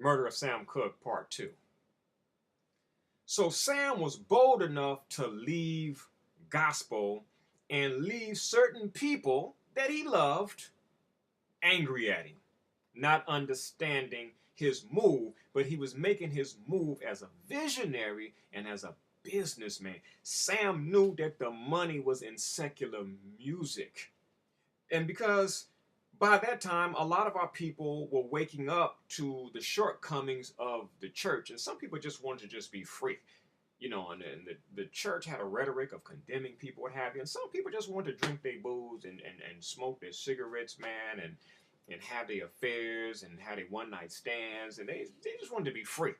The Murder of Sam Cooke, Part 2. So Sam was bold enough to leave gospel and leave certain people that he loved angry at him, not understanding his move, but he was making his move as a visionary and as a businessman. Sam knew that the money was in secular music. And because by that time, a lot of our people were waking up to the shortcomings of the church. And some people just wanted to just be free. And the church had a rhetoric of condemning people, what have you. And some people just wanted to drink their booze and smoke their cigarettes, man, and have their affairs and have their one-night stands. And they just wanted to be free.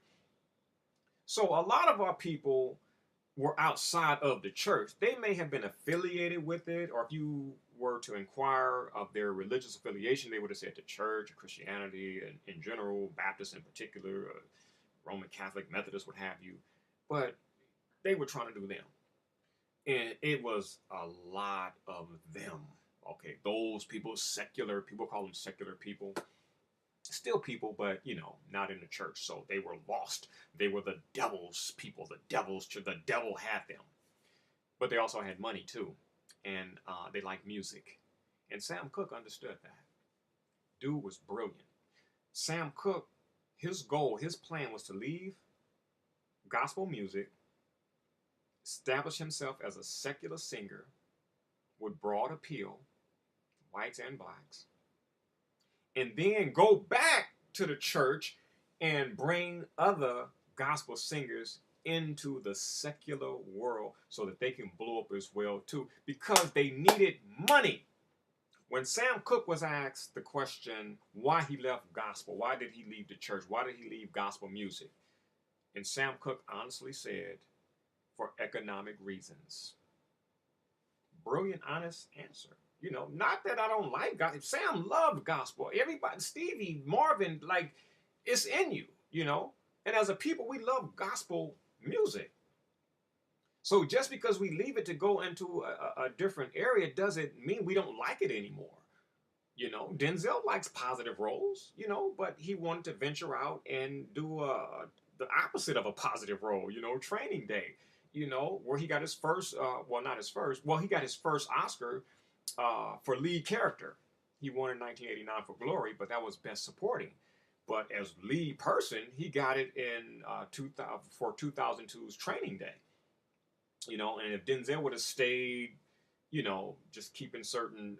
So a lot of our people were outside of the church. They may have been affiliated with it, or if you were to inquire of their religious affiliation, they would have said the church, Christianity, and in general, Baptist in particular, Roman Catholic, Methodist, what have you. But they were trying to do them. And it was a lot of them. Okay, those people, secular, people call them secular people. Still people, but, not in the church. So they were lost. They were the devil's people. The devil had them. But they also had money, too. And they liked music. And Sam Cooke understood that. Dude was brilliant. Sam Cooke, his goal, his plan was to leave gospel music, establish himself as a secular singer with broad appeal, whites and blacks, and then go back to the church and bring other gospel singers into the secular world so that they can blow up as well too, because they needed money. When Sam Cooke was asked the question why he left gospel, why did he leave the church, why did he leave gospel music, and Sam Cooke honestly said, for economic reasons. Brilliant, honest answer. Not that I don't like gospel. Sam loved gospel. Everybody, Stevie, Marvin, like, it's in you, And as a people, we love gospel music. So just because we leave it to go into a different area doesn't mean we don't like it anymore. Denzel likes positive roles, but he wanted to venture out and do the opposite of a positive role, Training Day, where he got his first, not his first, he got his first Oscar for lead character. He won in 1989 for Glory, but that was Best Supporting. But as lead person, he got it in 2000 for 2002's Training Day. And if Denzel would have stayed, just keeping certain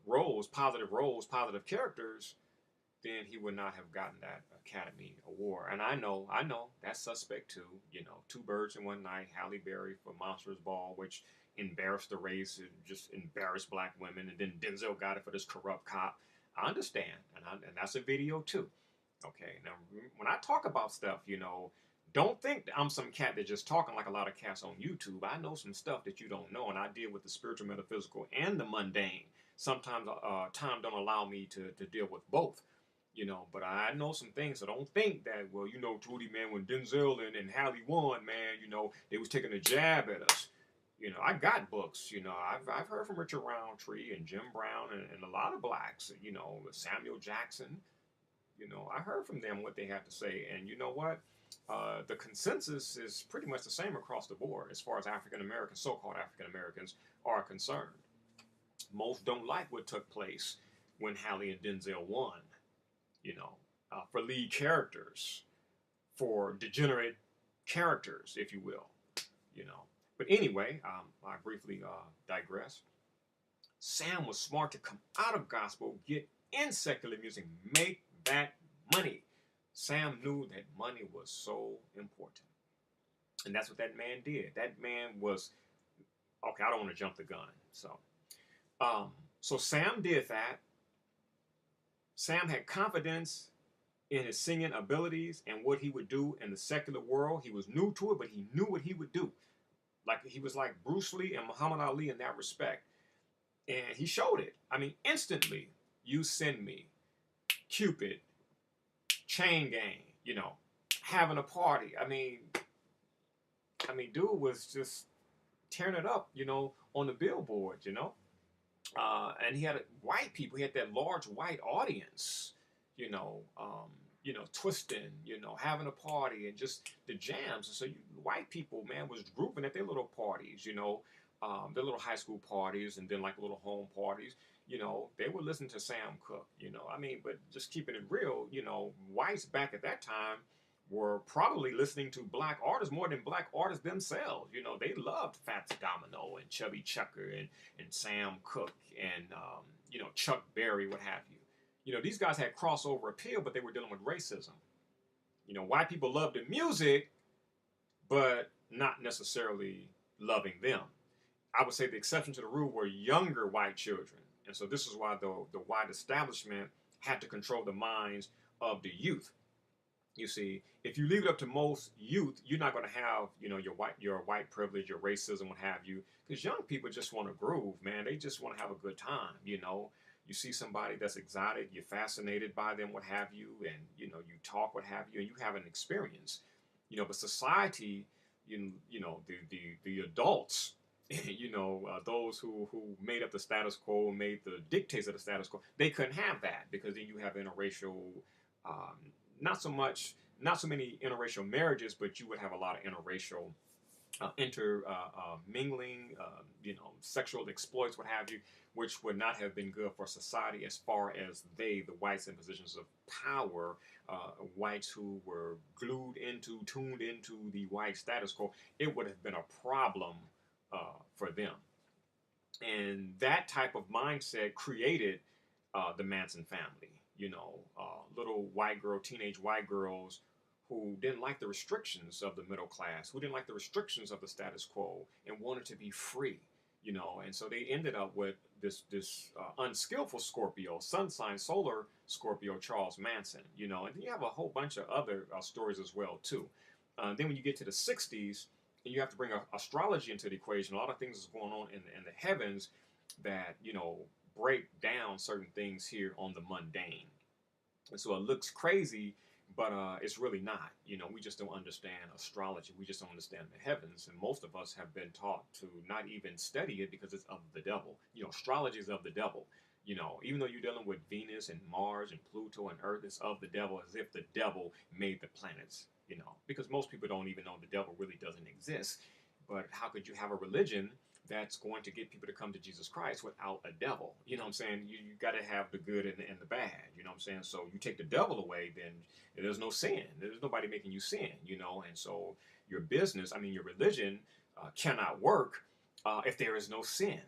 roles, positive characters, then he would not have gotten that Academy Award. And I know that's suspect too. Two Birds in One Night, Halle Berry for Monsters Ball, which embarrassed the race and just embarrassed black women. And then Denzel got it for this corrupt cop. I understand, and that's a video too. Okay, now when I talk about stuff, don't think that I'm some cat that's just talking like a lot of cats on YouTube. I know some stuff that you don't know, and I deal with the spiritual, metaphysical, and the mundane. Sometimes time don't allow me to deal with both, but I know some things, so don't think that, well, Trudy, man, when Denzel and Halle won, man, they was taking a jab at us. I got books, I've heard from Richard Roundtree and Jim Brown and a lot of blacks, Samuel Jackson, I heard from them what they have to say, and you know what? The consensus is pretty much the same across the board as far as African Americans, so-called African Americans, are concerned. Most don't like what took place when Halle and Denzel won, for lead characters, for degenerate characters, if you will, But anyway, I briefly digress. Sam was smart to come out of gospel, get in secular music, make that money. Sam knew that money was so important. And that's what that man did. That man was, okay, I don't want to jump the gun. So Sam did that. Sam had confidence in his singing abilities and what he would do in the secular world. He was new to it, but he knew what he would do. He was like Bruce Lee and Muhammad Ali in that respect. And he showed it. I mean, instantly, You Send Me, Cupid, Chain Gang, having a party. I mean, dude was just tearing it up, on the billboard, and he had white people. He had that large white audience, twisting, having a party and just the jams. And so white people, man, was grooving at their little parties, their little high school parties and then like little home parties. They would listen to Sam Cooke, I mean, but just keeping it real, whites back at that time were probably listening to black artists more than black artists themselves. They loved Fats Domino and Chubby Checker and Sam Cooke and, Chuck Berry, what have you. These guys had crossover appeal, but they were dealing with racism. White people loved the music, but not necessarily loving them. I would say the exception to the rule were younger white children. And so this is why the white establishment had to control the minds of the youth. You see, if you leave it up to most youth, you're not going to have, your white privilege, your racism, what have you, because young people just want to groove, man. They just want to have a good time. You see somebody that's exotic, you're fascinated by them, what have you, and you talk, what have you, and you have an experience. But society, the adults, those who made up the status quo, made the dictates of the status quo, they couldn't have that because then you have interracial, not so many interracial marriages, but you would have a lot of interracial mingling, sexual exploits, what have you, which would not have been good for society as far as the whites in positions of power, whites who were tuned into the white status quo, it would have been a problem for them. And that type of mindset created the Manson family, little teenage white girls who didn't like the restrictions of the middle class, who didn't like the restrictions of the status quo and wanted to be free, and so they ended up with this unskillful Scorpio, sun sign, solar Scorpio, Charles Manson, and then you have a whole bunch of other stories as well too. Then when you get to the 60s, and you have to bring astrology into the equation, a lot of things is going on in the heavens that, break down certain things here on the mundane. And so it looks crazy, but it's really not. We just don't understand astrology. We just don't understand the heavens. And most of us have been taught to not even study it because it's of the devil. Astrology is of the devil. Even though you're dealing with Venus and Mars and Pluto and Earth, it's of the devil, as if the devil made the planets. Because most people don't even know the devil really doesn't exist. But how could you have a religion that's going to get people to come to Jesus Christ without a devil? You know what I'm saying? You got to have the good and the bad. You know what I'm saying? So you take the devil away, then there's no sin. There's nobody making you sin, And so your religion cannot work if there is no sin.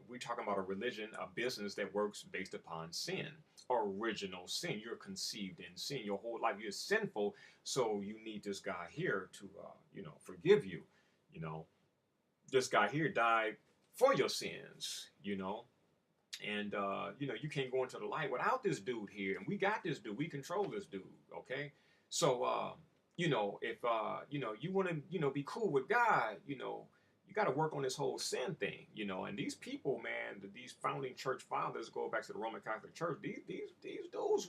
We're talking about a religion, a business that works based upon sin, original sin. You're conceived in sin. Your whole life you're sinful, so you need this guy here to, forgive you. This guy here died for your sins, and, you can't go into the light without this dude here. And we got this dude. We control this dude, okay? So, if, you want to, be cool with God, you got to work on this whole sin thing, and these people, man, these founding church fathers go back to the Roman Catholic Church. These dudes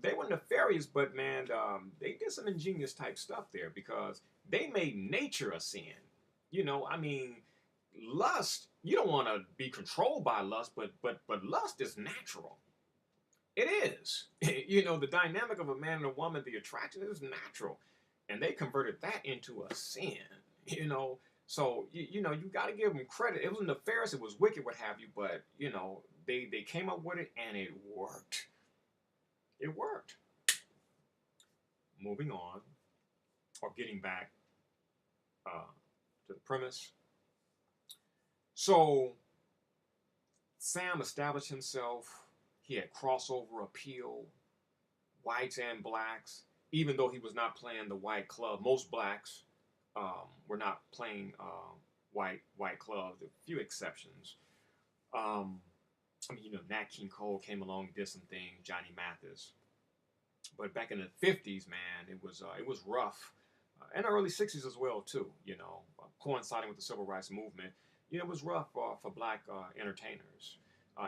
they were nefarious, but man, they did some ingenious type stuff there because they made nature a sin. Lust, you don't want to be controlled by lust, but lust is natural. It is. The dynamic of a man and a woman, the attraction is natural. And they converted that into a sin, So, you got to give them credit. It was nefarious, it was wicked, what have you, but, they came up with it and it worked. It worked. Moving on, or getting back to the premise. So, Sam established himself. He had crossover appeal, whites and blacks, even though he was not playing the white club. Most blacks were not playing white clubs. A few exceptions. Nat King Cole came along, did some things. Johnny Mathis. But back in the 50s, man, it was rough, and the early 60s as well too. Coinciding with the civil rights movement, it was rough for black entertainers.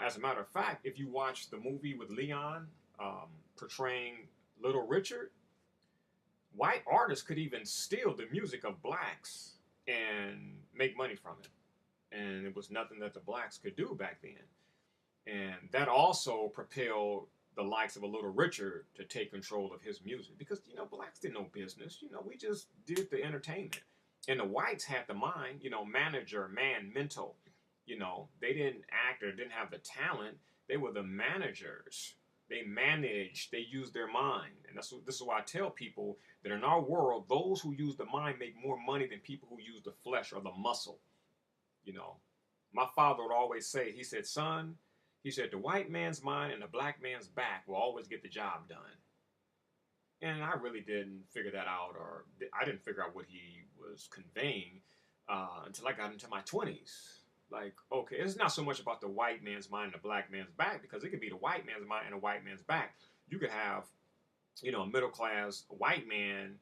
As a matter of fact, if you watch the movie with Leon portraying Little Richard, white artists could even steal the music of blacks and make money from it. And it was nothing that the blacks could do back then. And that also propelled the likes of a Little Richard to take control of his music because blacks did no business. We just did the entertainment, and the whites had the mind. Manager, man, mental. They didn't act or didn't have the talent. They were the managers. They managed. They used their mind, and this is why I tell people that in our world, those who use the mind make more money than people who use the flesh or the muscle. You know, my father would always say, he said, son, he said, the white man's mind and the black man's back will always get the job done. And I really didn't figure that out, or I didn't figure out what he was conveying until I got into my 20s. Like, okay, it's not so much about the white man's mind and the black man's back, because it could be the white man's mind and the white man's back. You could have, a middle class white man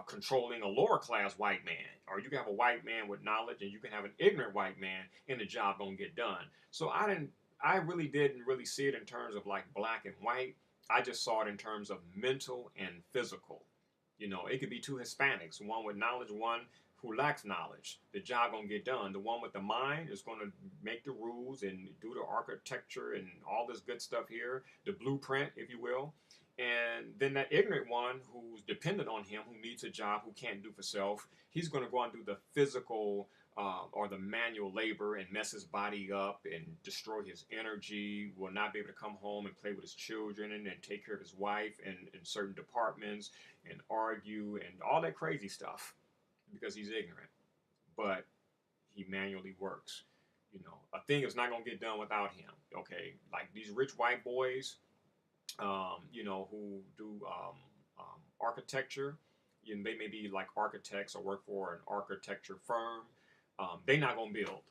controlling a lower class white man, or you can have a white man with knowledge and you can have an ignorant white man, and the job don't get done. So I really didn't really see it in terms of like black and white. I just saw it in terms of mental and physical. It could be two Hispanics, one with knowledge, one who lacks knowledge. The job gonna get done. The one with the mind is gonna make the rules and do the architecture and all this good stuff here, the blueprint, if you will. And then that ignorant one who's dependent on him, who needs a job, who can't do for self, he's gonna go and do the physical or the manual labor and mess his body up and destroy his energy, will not be able to come home and play with his children and take care of his wife and in certain departments and argue and all that crazy stuff because he's ignorant. But he manually works. A thing is not going to get done without him. Okay, like these rich white boys, who do architecture. They may be like architects or work for an architecture firm. They're not going to build.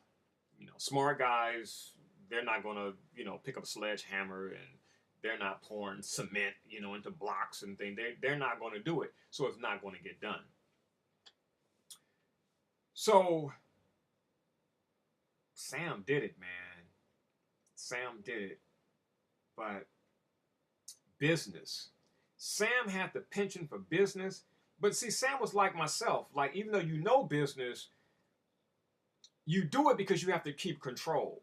Smart guys, they're not going to, pick up a sledgehammer, and they're not pouring cement, into blocks and things. They're not going to do it. So it's not going to get done. So Sam did it, man. Sam did it. But business. Sam had the penchant for business. But see, Sam was like myself. Like, even though you know business, you do it because you have to keep control.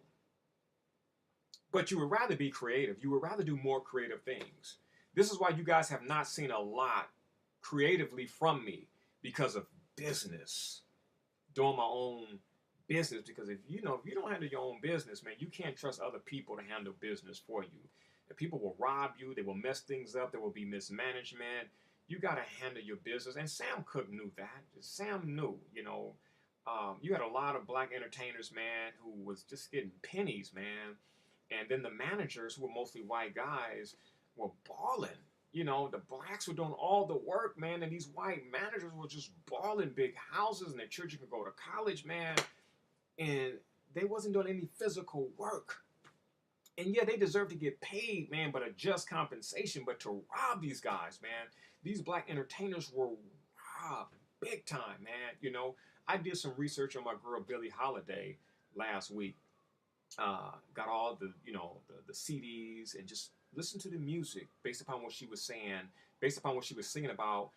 But you would rather be creative. You would rather do more creative things. This is why you guys have not seen a lot creatively from me, because of business. Doing my own business, because if you don't handle your own business, man, you can't trust other people to handle business for you. If people will rob you, they will mess things up, there will be mismanagement. You got to handle your business. And Sam Cooke knew that. Sam knew, you had a lot of black entertainers, man, who was just getting pennies, man. And then the managers, who were mostly white guys, were balling. The blacks were doing all the work, man, and these white managers were just balling big houses, and their children could go to college, man, and they wasn't doing any physical work. And yeah, they deserve to get paid, man, but a just compensation. But to rob these guys, man, these black entertainers were robbed big time, man. I did some research on my girl Billie Holiday last week. Got all the CDs and just listened to the music based upon what she was saying, based upon what she was singing about,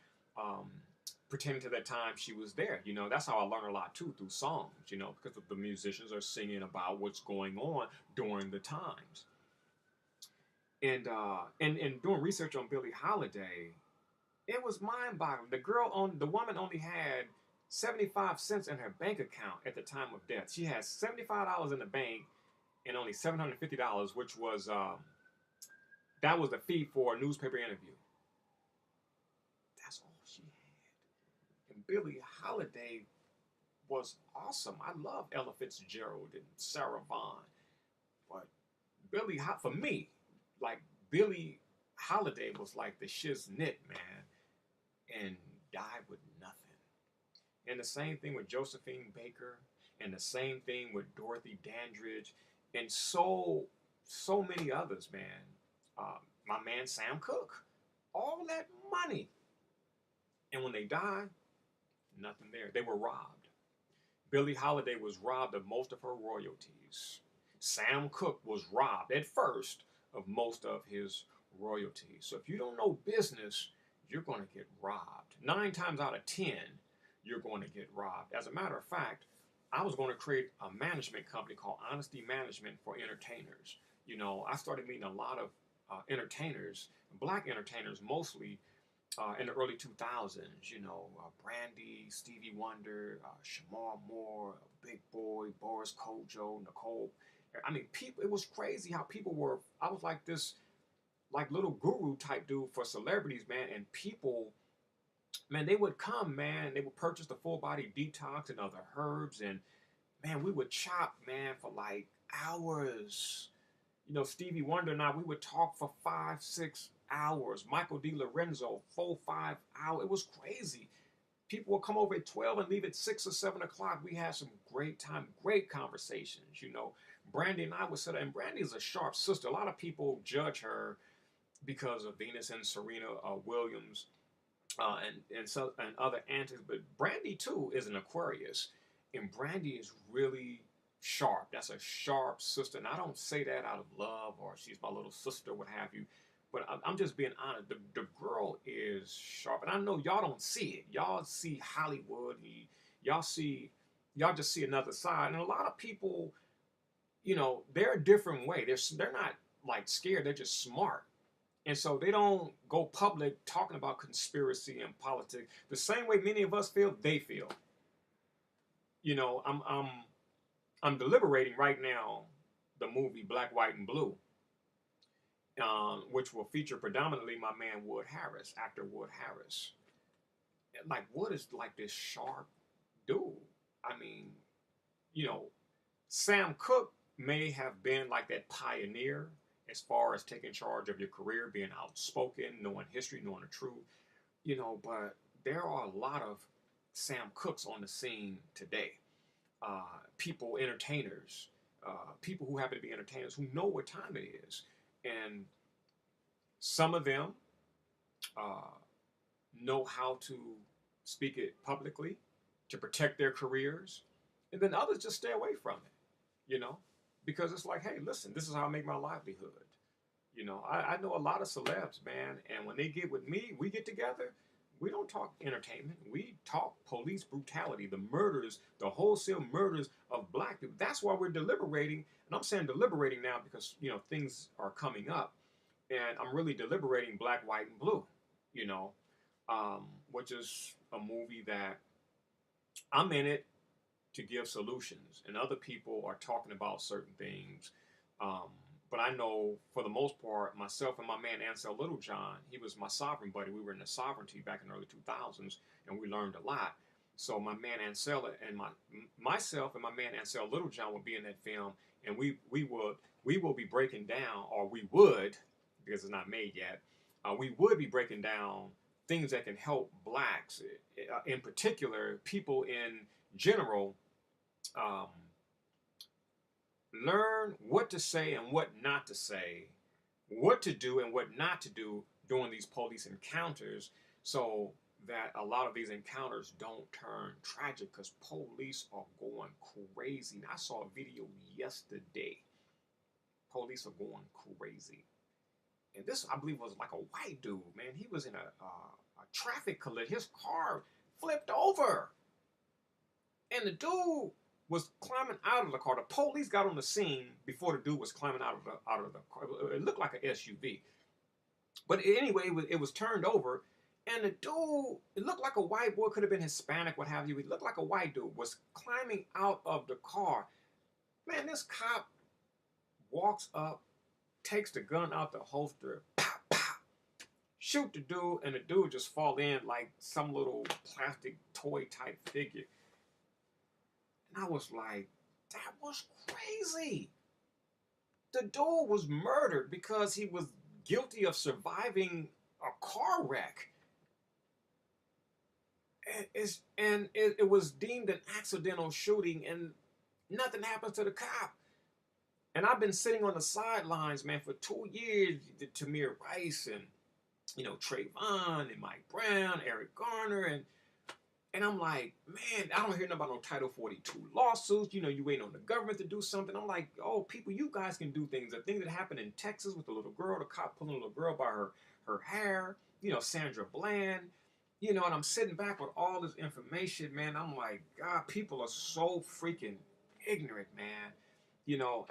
pretending to that time she was there. That's how I learned a lot too, through songs, because the musicians are singing about what's going on during the times. And doing research on Billie Holiday, it was mind-boggling. The woman only had 75 cents in her bank account at the time of death. She had $75 in the bank and only $750, which was that was the fee for a newspaper interview. That's all she had. And Billie Holiday was awesome. I love Ella Fitzgerald and Sarah Vaughan. But for me, like Billie Holiday was like the shiznit, man, and died with nothing. And the same thing with Josephine Baker, and the same thing with Dorothy Dandridge, and so many others, man. My man Sam Cooke, all that money, and when they died, nothing there. They were robbed. Billie Holiday was robbed of most of her royalties. Sam Cooke was robbed at first of most of his royalties. So if you don't know business, you're going to get robbed. 9 times out of 10, you're going to get robbed. As a matter of fact, I was going to create a management company called Honesty Management for entertainers. I started meeting a lot of entertainers, black entertainers mostly, in the early 2000s. Brandy, Stevie Wonder, Shamar Moore, Big Boy, Boris Kojo, Nicole. I mean, people. It was crazy how people were. I was like this, like little guru type dude for celebrities, man. And people, man, they would come, man. They would purchase the full body detox and other herbs, and man, we would chop, man, for like hours. Stevie Wonder and I, we would talk for 5, 6 hours. Michael D. Lorenzo, 4, 5 hours. It was crazy. People would come over at 12 and leave at 6 or 7 o'clock. We had some great time, great conversations. Brandy and I would sit there, and Brandy is a sharp sister. A lot of people judge her because of Venus and Serena Williams and other antics, but Brandy too is an Aquarius, and Brandy is really sharp. That's a sharp sister, and I don't say that out of love or she's my little sister, what have you. But I'm just being honest. The girl is sharp, and I know y'all don't see it. Y'all see Hollywood. Y'all just see another side, and a lot of people, they're a different way. They're not like scared. They're just smart. And so they don't go public talking about conspiracy and politics the same way many of us feel. They feel. I'm deliberating right now the movie Black, White, and Blue, which will feature predominantly my man Wood Harris, actor Wood Harris. Like Wood is like this sharp dude. I mean, Sam Cooke may have been like that pioneer as far as taking charge of your career, being outspoken, knowing history, knowing the truth, but there are a lot of Sam Cookes on the scene today. People, entertainers, people who happen to be entertainers who know what time it is. And some of them know how to speak it publicly to protect their careers. And then others just stay away from it, because it's like, hey, listen, this is how I make my livelihood. I know a lot of celebs, man, and when they get with me, we get together, we don't talk entertainment. We talk police brutality, the murders, the wholesale murders of black people. That's why we're deliberating, and I'm saying deliberating now because, things are coming up, and I'm really deliberating Black, White, and Blue, which is a movie that I'm in it to give solutions, and other people are talking about certain things. But I know, for the most part, myself and my man Ansel Littlejohn, he was my sovereign buddy. We were in the sovereignty back in the early 2000s, and we learned a lot. So my man Ansel and myself and my man Ansel Littlejohn will be in that film, and we will be breaking down, or we would, because it's not made yet, we would be breaking down things that can help blacks, in particular, people in general, learn what to say and what not to say, what to do and what not to do during these police encounters, so that a lot of these encounters don't turn tragic, because police are going crazy. I saw a video yesterday. Police are going crazy. And this, I believe, was like a white dude, man. He was in a traffic collision. His car flipped over. And the dude was climbing out of the car. The police got on the scene before the dude was climbing out of the car. It looked like an SUV. But anyway, it was turned over. And the dude, it looked like a white boy, could have been Hispanic, what have you. It looked like a white dude was climbing out of the car. Man, this cop walks up, takes the gun out the holster, pop, pop, shoot the dude, and the dude just fall in like some little plastic toy type figure. And I was like, that was crazy. The dude was murdered because he was guilty of surviving a car wreck. And it was deemed an accidental shooting, and nothing happens to the cop. And I've been sitting on the sidelines, man, for 2 years. Tamir Rice and, Trayvon and Mike Brown, Eric Garner, and I'm like, man, I don't hear nothing about no Title 42 lawsuits. You waiting on the government to do something. I'm like, oh, people, you guys can do things. The thing that happened in Texas with the little girl, the cop pulling a little girl by her hair, Sandra Bland, and I'm sitting back with all this information, man. I'm like, God, people are so freaking ignorant, man.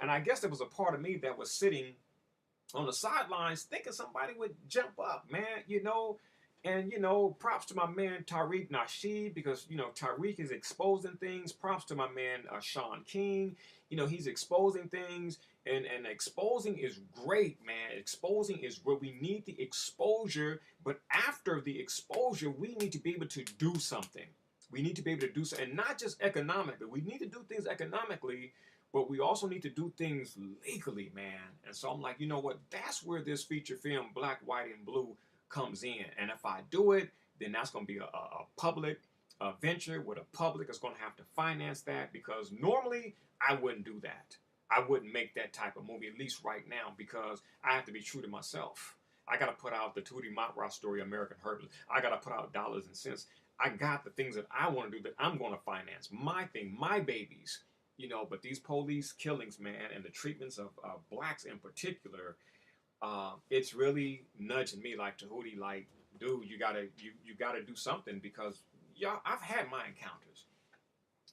And I guess there was a part of me that was sitting on the sidelines thinking somebody would jump up, man, And, props to my man Tariq Nasheed because, Tariq is exposing things. Props to my man Sean King. He's exposing things. And exposing is great, man. Exposing is where we need the exposure. But after the exposure, we need to be able to do something. We need to be able to do so. And not just economically. We need to do things economically. But we also need to do things legally, man. And so I'm like, you know what? That's where this feature film, Black, White, and Blue, comes in. And if I do it, then that's going to be a public venture where the public is going to have to finance that, because normally I wouldn't do that. I wouldn't make that type of movie, at least right now, because I have to be true to myself. I got to put out the Tootie Montras story, American Herbalist. I got to put out dollars and cents. I got the things that I want to do that I'm going to finance. My thing, my babies. But these police killings, man, and the treatments of blacks in particular, it's really nudging me like Tahuti, like, dude, you gotta do something, because I've had my encounters,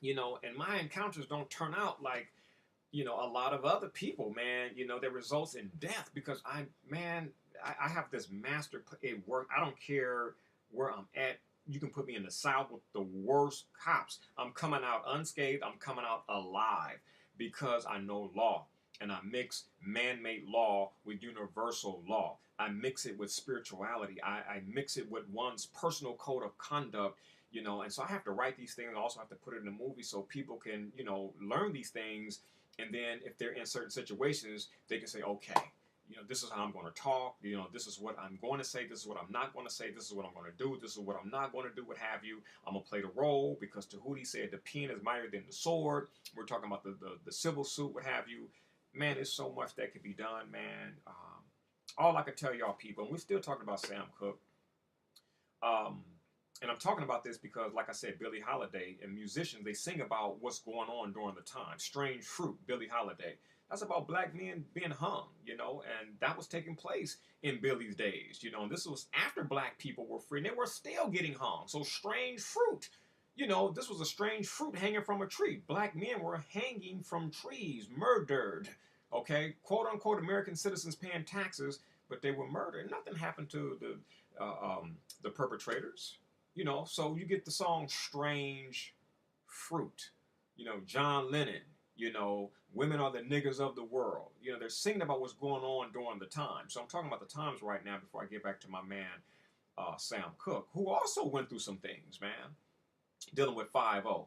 and my encounters don't turn out like, a lot of other people, man, that results in death, because I have this master at work. I don't care where I'm at. You can put me in the South with the worst cops. I'm coming out unscathed. I'm coming out alive because I know law. And I mix man-made law with universal law. I mix it with spirituality. I mix it with one's personal code of conduct, and so I have to write these things. I also have to put it in a movie so people can, learn these things. And then if they're in certain situations, they can say, okay, this is how I'm going to talk. This is what I'm going to say. This is what I'm not going to say. This is what I'm going to do. This is what I'm not going to do, what have you. I'm going to play the role because Tahuti said the pen is mightier than the sword. We're talking about the civil suit, what have you. Man, there's so much that could be done, man. All I can tell y'all people, and we're still talking about Sam Cooke. And I'm talking about this because, like I said, Billie Holiday and musicians, they sing about what's going on during the time. Strange Fruit, Billie Holiday. That's about black men being hung, and that was taking place in Billie's days, and this was after black people were free, and they were still getting hung. So Strange Fruit, this was a strange fruit hanging from a tree. Black men were hanging from trees, murdered, okay? Quote unquote American citizens paying taxes, but they were murdered. Nothing happened to the perpetrators, So you get the song Strange Fruit, John Lennon, women are the niggas of the world. They're singing about what's going on during the time. So I'm talking about the times right now before I get back to my man, Sam Cooke, who also went through some things, man, dealing with 5-0.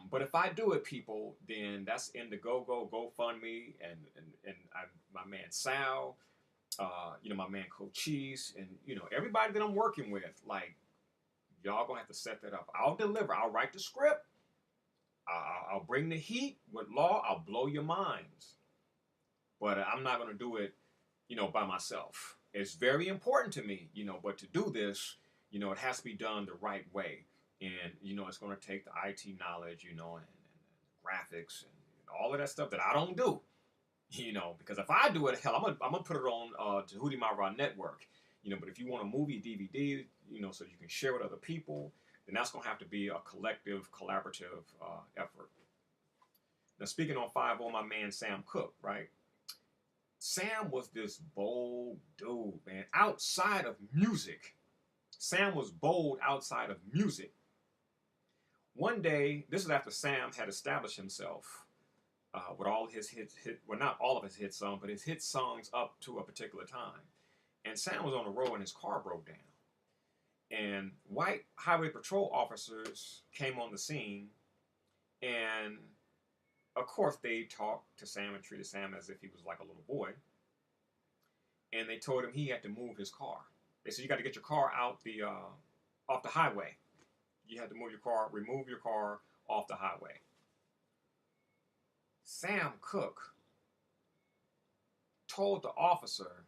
But if I do it, people, then that's Indiegogo, GoFundMe, and my man Sal, my man Cochise, and, everybody that I'm working with, like, y'all gonna have to set that up. I'll deliver. I'll write the script. I'll bring the heat with law. I'll blow your minds. But I'm not going to do it, by myself. It's very important to me, but to do this, it has to be done the right way. And, it's going to take the IT knowledge, and graphics and all of that stuff that I don't do, because if I do it, hell, I'm going to put it on Tahuti Mara Network, but if you want a movie, DVD, so you can share with other people, then that's going to have to be a collective, collaborative effort. Now, speaking on 5-0, my man Sam Cooke, right? Sam was this bold dude, man. Outside of music, Sam was bold outside of music. One day, this is after Sam had established himself with all his hits, well, not all of his hit songs, but his hit songs up to a particular time. And Sam was on the road and his car broke down. And white highway patrol officers came on the scene, and of course they talked to Sam and treated Sam as if he was like a little boy. And they told him he had to move his car. They said, you got to get your car out off the highway. You had to remove your car off the highway. Sam Cooke told the officer,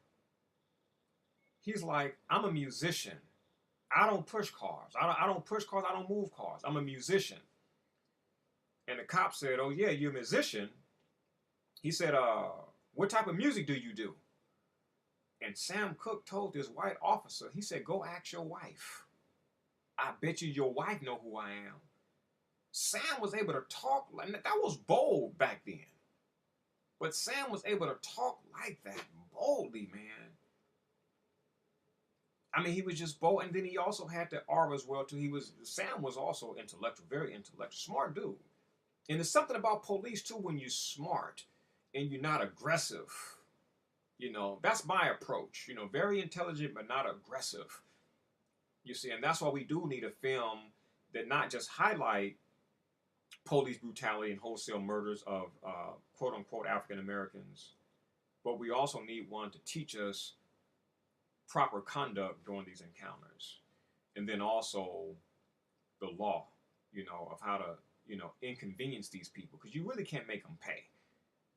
he's like, I'm a musician. I don't push cars. I don't push cars. I don't move cars. I'm a musician. And the cop said, oh, yeah, you're a musician. He said, what type of music do you do? And Sam Cooke told this white officer, he said, go ask your wife. I bet you your wife know who I am. Sam was able to talk. That was bold back then. But Sam was able to talk like that boldly, man. I mean, he was just bold, and then he also had the aura as well too. Sam was also intellectual, very intellectual, smart dude. And there's something about police too when you're smart and you're not aggressive. You know, that's my approach. You know, very intelligent but not aggressive. You see, and that's why we do need a film that not just highlight police brutality and wholesale murders of quote unquote African Americans, but we also need one to teach us proper conduct during these encounters. And then also the law, you know, of how to, you know, inconvenience these people, because you really can't make them pay.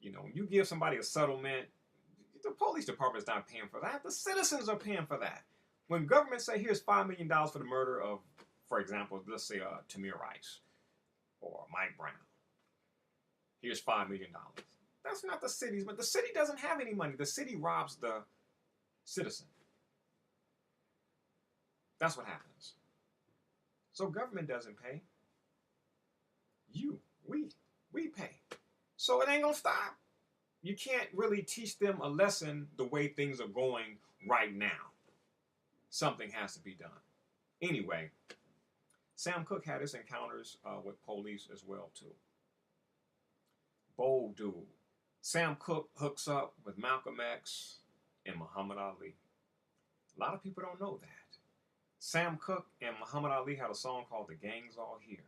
You know, when you give somebody a settlement, the police department is not paying for that. The citizens are paying for that. When government say, here's $5 million for the murder of, for example, let's say Tamir Rice or Mike Brown. Here's $5 million. That's not the city's, but the city doesn't have any money. The city robs the citizen. That's what happens. So government doesn't pay. We pay. So it ain't gonna stop. You can't really teach them a lesson the way things are going right now. Something has to be done. Anyway, Sam Cooke had his encounters with police as well too. Bold dude. Sam Cooke hooks up with Malcolm X and Muhammad Ali. A lot of people don't know that. Sam Cooke and Muhammad Ali had a song called "The Gang's All Here."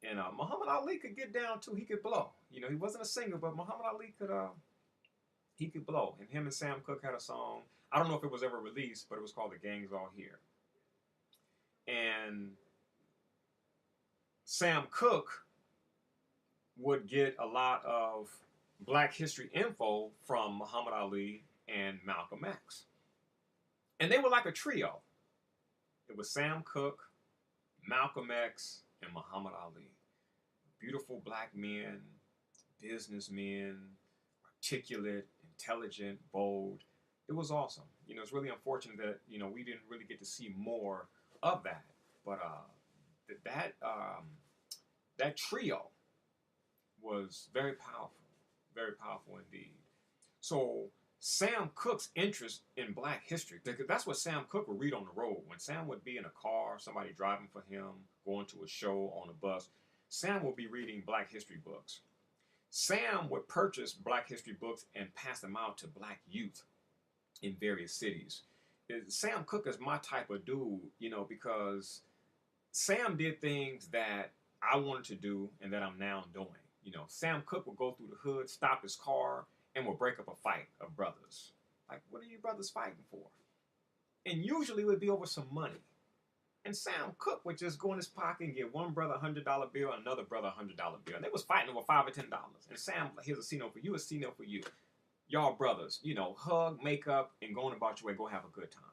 And Muhammad Ali could get down too. He could blow. You know, he wasn't a singer, but Muhammad Ali could blow. And him and Sam Cooke had a song. I don't know if it was ever released, but it was called "The Gang's All Here." And Sam Cooke would get a lot of Black history info from Muhammad Ali and Malcolm X. And they were like a trio. It was Sam Cooke, Malcolm X, and Muhammad Ali. Beautiful Black men, businessmen, articulate, intelligent, bold. It was awesome. You know, it's really unfortunate that, you know, we didn't really get to see more of that. But that trio was very powerful indeed. So Sam Cooke's interest in Black history, because that's what Sam Cooke would read on the road. When Sam would be in a car, somebody driving for him, going to a show on a bus, Sam would be reading Black history books. Sam would purchase Black history books and pass them out to Black youth in various cities. Sam Cooke is my type of dude, you know, because Sam did things that I wanted to do and that I'm now doing. You know, Sam Cooke would go through the hood, stop his car, and will break up a fight of brothers. Like, what are you brothers fighting for? And usually it would be over some money. And Sam Cooke would just go in his pocket and give one brother a $100 bill and another brother a $100 bill. And they was fighting over $5 or $10. And Sam, here's a C-note for you, a C-note for you. Y'all brothers, you know, hug, make up, and going about your way, go have a good time.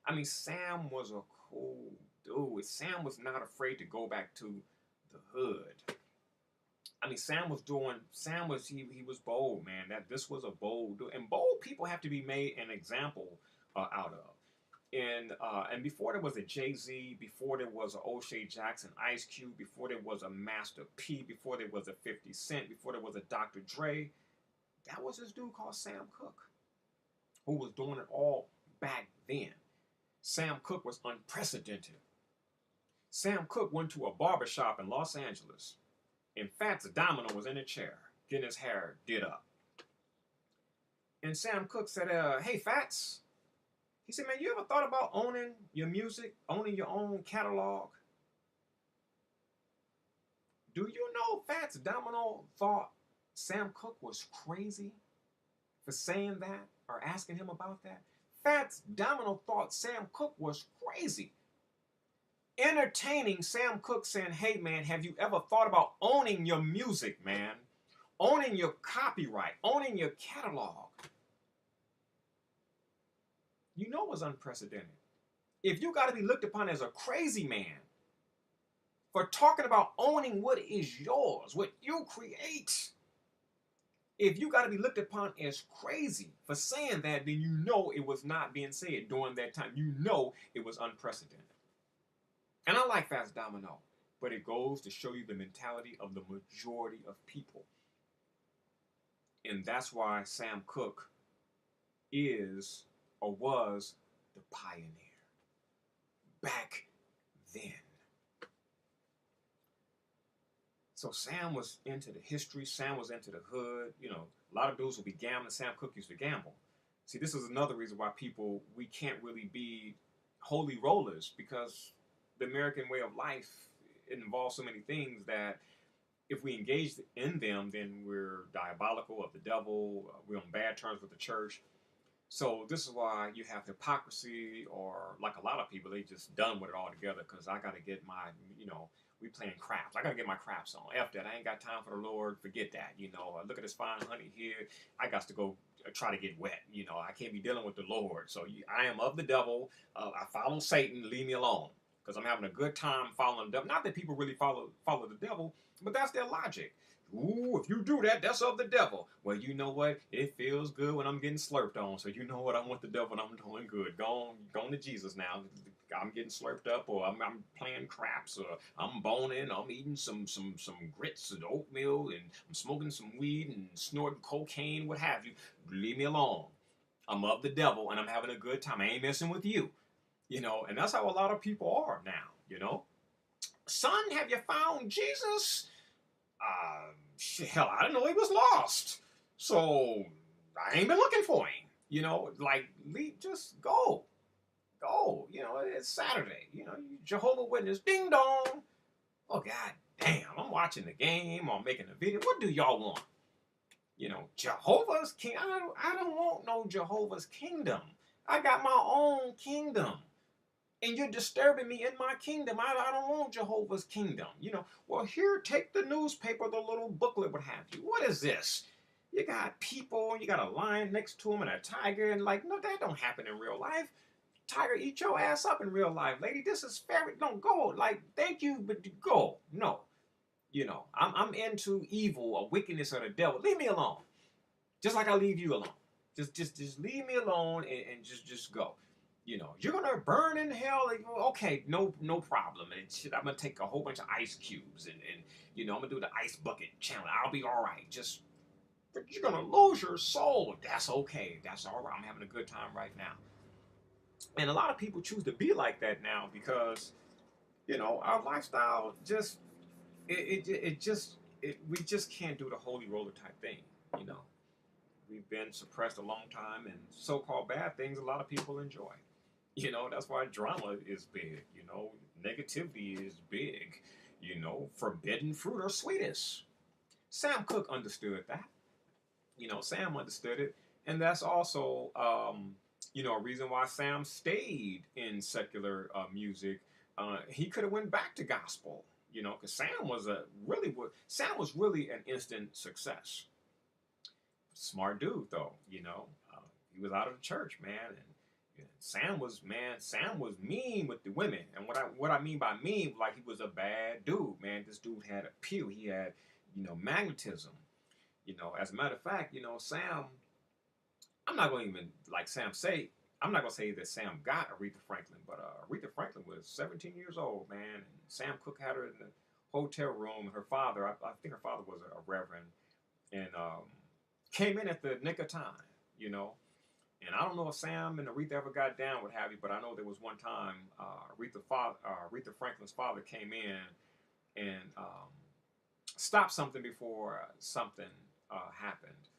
I mean, Sam was a cool dude. Sam was not afraid to go back to the hood. I mean, he was bold, man. This was a bold dude. And bold people have to be made an example out of. And before there was a Jay-Z, before there was a O'Shea Jackson, Ice Cube, before there was a Master P, before there was a 50 Cent, before there was a Dr. Dre, that was this dude called Sam Cooke, who was doing it all back then. Sam Cooke was unprecedented. Sam Cooke went to a barbershop in Los Angeles, and Fats Domino was in a chair, getting his hair did up. And Sam Cooke said, hey, Fats. He said, man, you ever thought about owning your music, owning your own catalog? Do you know Fats Domino thought Sam Cooke was crazy for saying that or asking him about that? Fats Domino thought Sam Cooke was crazy. Entertaining Sam Cooke saying, hey, man, have you ever thought about owning your music, man? Owning your copyright, owning your catalog. You know it was unprecedented. If you got to be looked upon as a crazy man for talking about owning what is yours, what you create, if you got to be looked upon as crazy for saying that, then you know it was not being said during that time. You know it was unprecedented. And I like Fats Domino, but it goes to show you the mentality of the majority of people. And that's why Sam Cooke is or was the pioneer back then. So Sam was into the history. Sam was into the hood. You know, a lot of dudes will be gambling. Sam Cooke used to gamble. See, this is another reason why we can't really be holy rollers, because the American way of life involves so many things that if we engage in them, then we're diabolical of the devil. We're on bad terms with the church. So this is why you have hypocrisy, or like a lot of people, they just done with it all together. Because I got to get my, we playing craps. I got to get my craps on. F that. I ain't got time for the Lord. Forget that. Look at this fine honey here. I got to go try to get wet. I can't be dealing with the Lord. So I am of the devil. I follow Satan. Leave me alone. Because I'm having a good time following the devil. Not that people really follow the devil, but that's their logic. Ooh, if you do that, that's of the devil. Well, you know what? It feels good when I'm getting slurped on. So you know what? I'm with the devil and I'm doing good. Go on to Jesus now. I'm getting slurped up, or I'm playing craps, or I'm boning. I'm eating some grits and oatmeal, and I'm smoking some weed and snorting cocaine, what have you. Leave me alone. I'm of the devil and I'm having a good time. I ain't messing with you. And that's how a lot of people are now. Son, have you found Jesus? Hell, I didn't know he was lost. So I ain't been looking for him. Just go. Go. It's Saturday. Jehovah Witness, ding dong. Oh, God damn, I'm watching the game or making a video. What do y'all want? Jehovah's King. I don't want no Jehovah's kingdom. I got my own kingdom. And you're disturbing me in my kingdom. I don't want Jehovah's kingdom. Well, here, take the newspaper, the little booklet, what have you. What is this? You got people, you got a lion next to them and a tiger, and no, that don't happen in real life. Tiger, eat your ass up in real life, lady. This is fair. Don't go. Thank you, but go. No. I'm into evil or wickedness or the devil. Leave me alone. Just like I leave you alone. Just leave me alone and just go. You're gonna burn in hell. Okay, no problem. And shit, I'm gonna take a whole bunch of ice cubes and I'm gonna do the ice bucket challenge. I'll be all right. But you're gonna lose your soul. That's okay. That's all right. I'm having a good time right now. And a lot of people choose to be like that now because our lifestyle just we just can't do the holy roller type thing. We've been suppressed a long time, and so-called bad things a lot of people enjoy. That's why drama is big. Negativity is big. Forbidden fruit are sweetest. Sam Cooke understood that. Sam understood it. And that's also, a reason why Sam stayed in secular music. He could have went back to gospel, because Sam was really an instant success. Smart dude, though, he was out of the church, man, and Sam was mean with the women. And what I mean by mean, like, he was a bad dude, man. This dude had appeal. He had, magnetism. As a matter of fact, Sam, I'm not going to even, like Sam say, I'm not going to say that Sam got Aretha Franklin, but Aretha Franklin was 17 years old, man. And Sam Cooke had her in the hotel room. Her father, I think her father was a reverend, and came in at the nick of time, And I don't know if Sam and Aretha ever got down, what have you, but I know there was one time Aretha Franklin's father came in and stopped something before something happened.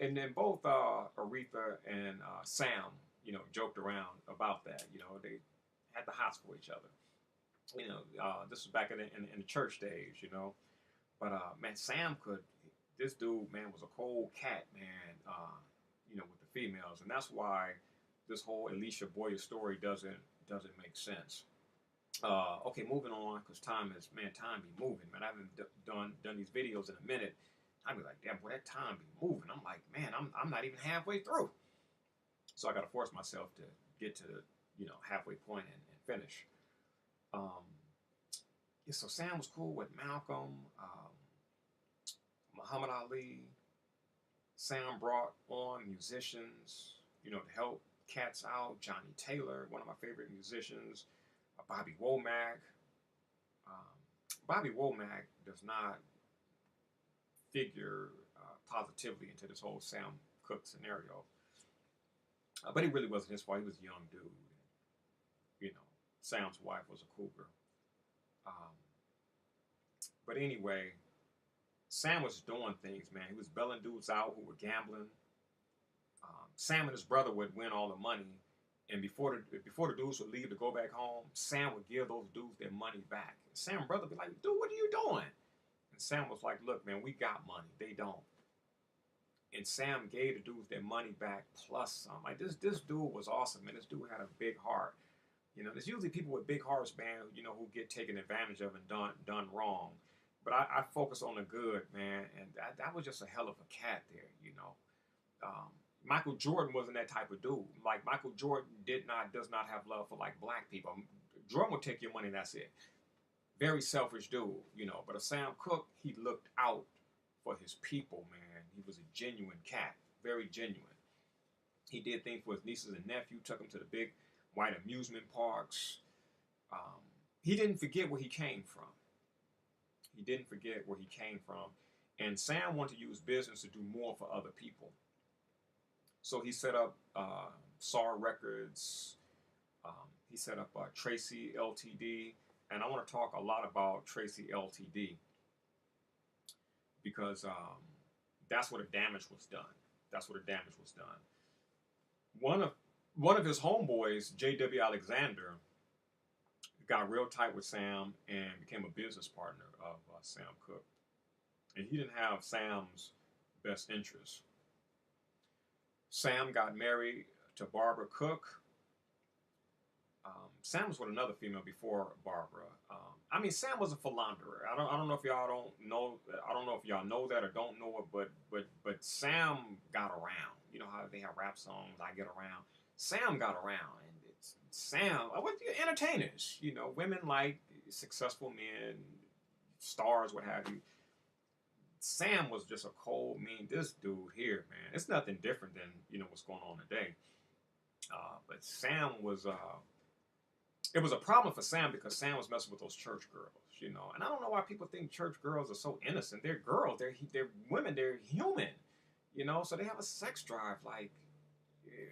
And then both Aretha and Sam, joked around about that. They had the hots for each other. This was back in the church days, But, man, this dude, man, was a cold cat, man, with the females. And that's why this whole Alicia Boyer story doesn't make sense. Okay, moving on, because time be moving, man. I haven't done these videos in a minute. I'd be like, damn, boy, that time be moving. I'm like, man, I'm not even halfway through. So I got to force myself to get to the, halfway point and finish. Yeah, so Sam was cool with Malcolm, Muhammad Ali. Sam brought on musicians, to help cats out. Johnny Taylor, one of my favorite musicians. Bobby Womack. Bobby Womack does not figure positively into this whole Sam Cooke scenario. But it really wasn't his fault. He was a young dude. You know, Sam's wife was a cougar. Um, but anyway, Sam was doing things, man. He was bailing dudes out who were gambling. Sam and his brother would win all the money, and before the dudes would leave to go back home, Sam would give those dudes their money back. And Sam's brother would be like, "Dude, what are you doing?" And Sam was like, "Look, man, we got money. They don't." And Sam gave the dudes their money back plus some. Like this dude was awesome, man. This dude had a big heart. You know, there's usually people with big hearts, man, you know, who get taken advantage of and done wrong. But I focus on the good, man, and that was just a hell of a cat there, you know. Um, Michael Jordan wasn't that type of dude. Like Michael Jordan does not have love for like black people. Jordan will take your money and that's it. Very selfish dude, you know. But a Sam Cooke, he looked out for his people, man. He was a genuine cat, very genuine. He did things for his nieces and nephew, took them to the big white amusement parks. Um, he didn't forget where he came from. He didn't forget where he came from. And Sam wanted to use business to do more for other people. So he set up SAR Records. He set up Tracy Ltd. And I want to talk a lot about Tracy Ltd. because that's where the damage was done. That's where the damage was done. One of his homeboys, J.W. Alexander, got real tight with Sam and became a business partner of Sam Cooke. And he didn't have Sam's best interests. Sam got married to Barbara Cooke. Sam was with another female before Barbara. I mean, Sam was a philanderer. I don't know if y'all don't know. I don't know if y'all know that or don't know it, but Sam got around. You know how they have rap songs, "I Get Around." Sam got around, and it's Sam. What entertainers? You know, women like successful men, stars, what have you. Sam was just a cold, mean. This dude here, man, it's nothing different than what's going on today. But Sam was. It was a problem for Sam because Sam was messing with those church girls, And I don't know why people think church girls are so innocent. They're girls. They're women. They're human, So they have a sex drive. Like,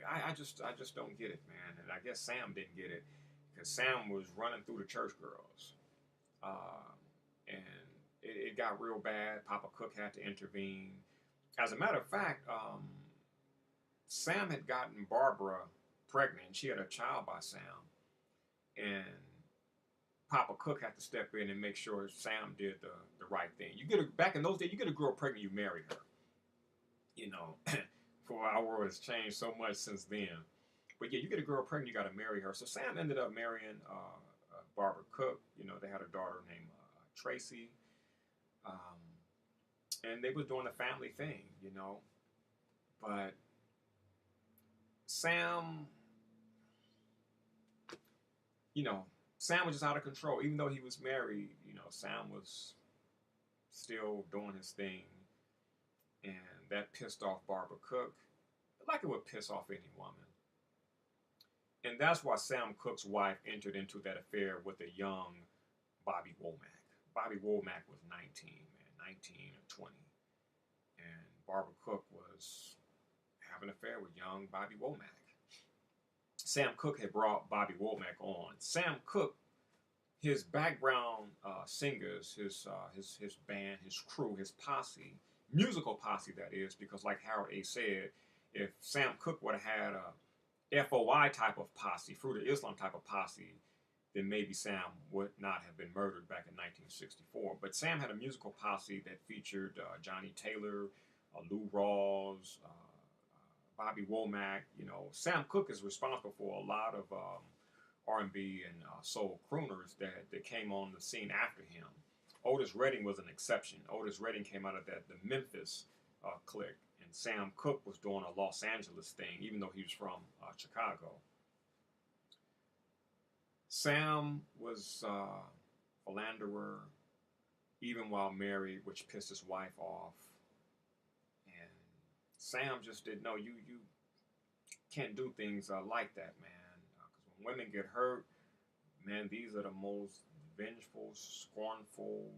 I just don't get it, man. And I guess Sam didn't get it because Sam was running through the church girls, and it got real bad. Papa Cooke had to intervene. As a matter of fact, Sam had gotten Barbara pregnant. She had a child by Sam. And Papa Cooke had to step in and make sure Sam did the right thing. Back in those days, you get a girl pregnant, you marry her. For our world has changed so much since then. But yeah, you get a girl pregnant, you got to marry her. So Sam ended up marrying Barbara Cooke. They had a daughter named Tracy. And they was doing the family thing, But Sam... Sam was just out of control. Even though he was married, Sam was still doing his thing. And that pissed off Barbara Cooke, like it would piss off any woman. And that's why Sam Cooke's wife entered into that affair with a young Bobby Womack. Bobby Womack was 19, man, 19 or 20. And Barbara Cooke was having an affair with young Bobby Womack. Sam Cooke had brought Bobby Womack on. Sam Cooke, his background singers, his band, his crew, his posse, musical posse that is, because like Harold A. said, if Sam Cooke would have had a FOI type of posse, Fruit of Islam type of posse, then maybe Sam would not have been murdered back in 1964. But Sam had a musical posse that featured Johnny Taylor, Lou Rawls, Bobby Womack. Sam Cooke is responsible for a lot of R&B and soul crooners that came on the scene after him. Otis Redding was an exception. Otis Redding came out of the Memphis clique, and Sam Cooke was doing a Los Angeles thing, even though he was from Chicago. Sam was a philanderer, even while married, which pissed his wife off. Sam just didn't know you can't do things like that, man. Because when women get hurt, man, these are the most vengeful, scornful,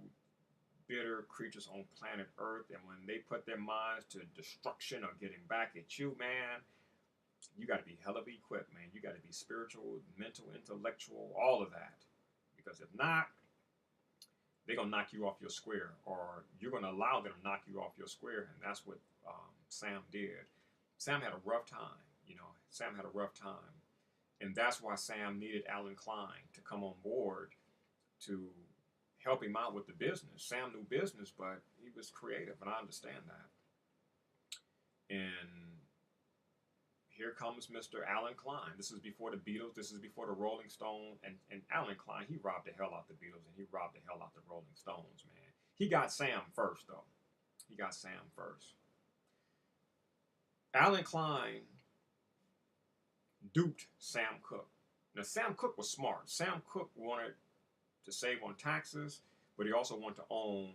bitter creatures on planet Earth, and when they put their minds to destruction or getting back at you, man, you got to be hell of equipped, man. You got to be spiritual, mental, intellectual, all of that. Because if not, they're going to knock you off your square, or you're going to allow them to knock you off your square. And that's what Sam did. Sam had a rough time, Sam had a rough time. And that's why Sam needed Alan Klein to come on board to help him out with the business. Sam knew business, but he was creative, and I understand that. And here comes Mr. Alan Klein. This is before the Beatles. This is before the Rolling Stones. And Alan Klein, he robbed the hell out the Beatles, and he robbed the hell out the Rolling Stones, man. He got Sam first, though. He got Sam first. Alan Klein duped Sam Cooke. Now, Sam Cooke was smart. Sam Cooke wanted to save on taxes, but he also wanted to own